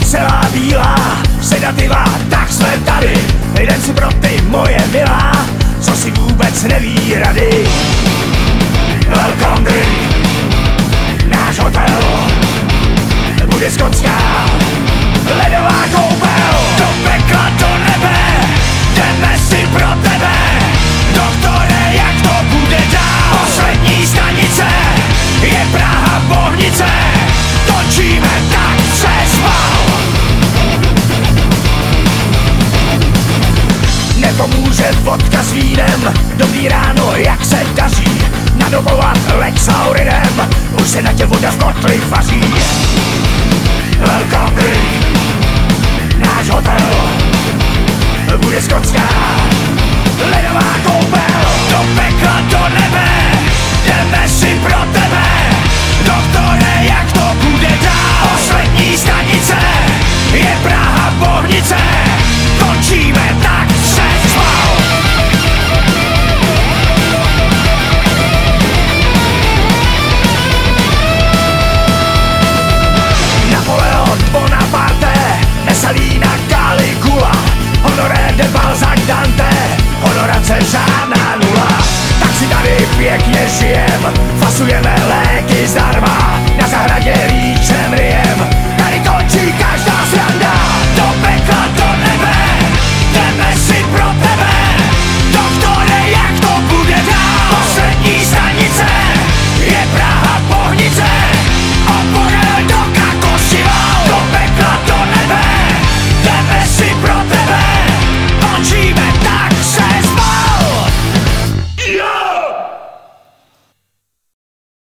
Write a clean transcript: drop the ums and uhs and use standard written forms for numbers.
Celá bílá, sedativa, tak jsme tady. Jdem si pro ty moje milá, co si vůbec neví rady. Welcome drink, náš hotel, bude skotská, ledová koupel. Do pekla, do nebe, jdeme si pro tebe. Doktore, jak to bude dál? Poslední stanice je Praha Bohnice, točíme tak přes val. Nepomůže vodka s vínem, dobrý ráno, jak se daří. Nadobovat Lexaurinem, už se